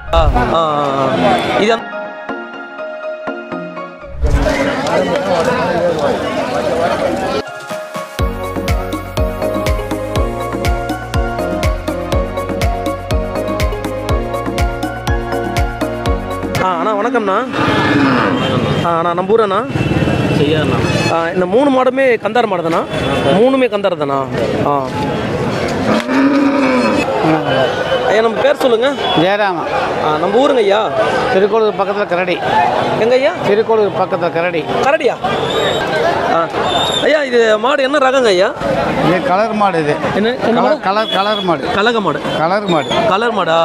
இது அண்ணா வணக்கம்ண்ணா. அண்ணா நம்ம ஊரண்ணா செய்யண்ணா. இந்த 3 மாடுமே கந்தார் மாடு தானா? 3மே கந்தார் தானா? ஐயா நம்ம பேர் சொல்லுங்க. ஜெயராமா. நம்ம ஊருங்க ஐயா. திருக்கோளூர் பக்கத்தில் கரடி. எங்க ஐயா? திருக்கோளூர் பக்கத்தில் கரடி. கரடியா? ஐயா இது மாடு என்ன ரகங்க ஐயா? இது கலர் மாடு. இது என்ன கலர் மாடு. கலக மாடு. கலர் மாடா?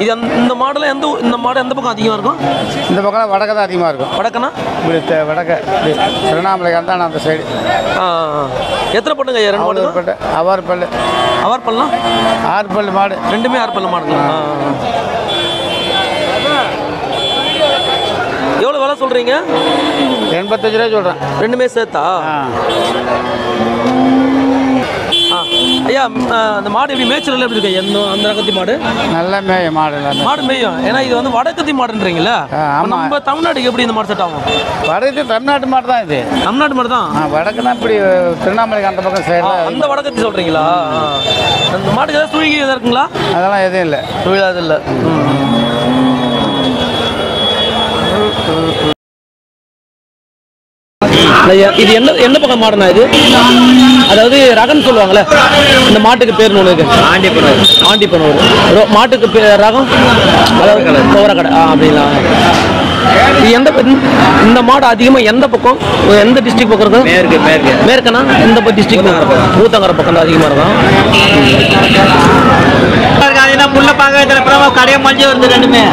இது இந்த மாடுல இந்த மாடு எந்த பக்கம் அதிகமாக இருக்கும்? இந்த பக்கம் வடக்கு தான் அதிகமாக இருக்கும். வடக்கனா? வடக்கு திருவண்ணாமலை தான் அந்த சைடு. எத்தனை பண்ணுங்க ஐயா? 2 பல்லு. அவர் பல்லு. அவர் பல்லாம் 6 பல்லு மாடு. ரெண்டுமே 6 பல்லு மாடுங்களா? எவ்வளோ விலை சொல்கிறீங்க? 85 ரூபா சொல்கிறேன். ரெண்டுமே சேர்த்தா? ஐயா அந்த மாடு எப்படி மேய்ச்சல் எப்படி இருக்கு? அந்த ரகத்தி மாடு நல்ல மேயும் மாடு மேயும். ஏன்னா இது வந்து வடக்கத்தி மாடுன்றீங்களா? நம்ம தமிழ்நாட்டுக்கு எப்படி இந்த மாடு செட் ஆகும்? வடக்கு தமிழ்நாட்டு மாடு தான். இது தமிழ்நாட்டு மாடு தான். வடக்குன்னா இப்படி திருவண்ணாமலைக்கு அந்த பக்கம் சைடு அந்த வடக்கத்தி சொல்கிறீங்களா? அந்த மாட்டுக்கு ஏதாவது சுழிகி எதாவது இருக்குங்களா? அதெல்லாம் எதுவும் இல்லை. சுழியாது இல்லை. இது எந்த பக்கம் மாடுனா? இது அதாவது ரகம்னு சொல்லுவாங்களே, இந்த மாட்டுக்கு பேர் ஒன்று ஆண்டிப்பனூர். மாட்டுக்கு ரகம் கோவரக்கடை அப்படிங்களா? இந்த மாடு அதிகமாக எந்த பக்கம், எந்த டிஸ்ட்ரிக்ட் பக்கம் இருக்கும்? மேற்கனா? எந்த டிஸ்ட்ரிக்ட்? ஊத்தங்கரை பக்கம் தான் அதிகமாக இருக்கும். முள்ள பார்க்க கடையை மஞ்சள் வருது. ரெண்டுமே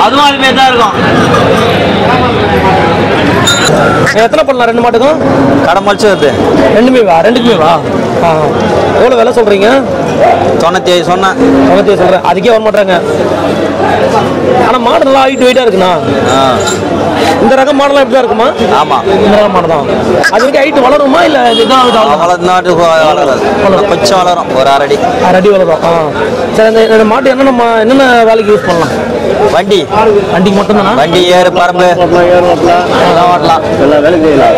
அதுவும் அதுமே தான் இருக்கும். எத்தனை பண்ணலாம் 2 மாட்டுக்கும்? கடை மலிச்சு வருது. ரெண்டுமே வா? எவ்வளோ விலை சொல்கிறீங்க? 95 சொன்னேன். 95 சொல்கிறேன். அதுக்கே வர மாட்டாங்க. ஆனால் மாடு நல்லா ஹைட் வெயிட்டாக இருக்குண்ணா. இந்த ரகம் மாடெல்லாம் எப்படி தான் இருக்குமா? ஆமாம், இந்த ரகம் மாடு தான். அது வரைக்கும் ஹைட் வளருமா இல்லை இதுதான் வளராது? கொஞ்சம் வளரும். ஒரு 6 அடி வளரும். சரி, இந்த மாட்டு என்னென்ன வேலைக்கு யூஸ் பண்ணலாம்? வண்டிக்கு மட்டும்தானா? வண்டி ஏறு பரம்பு ஓட்டலாம். எல்லா வேலையும் செய்யலாம்.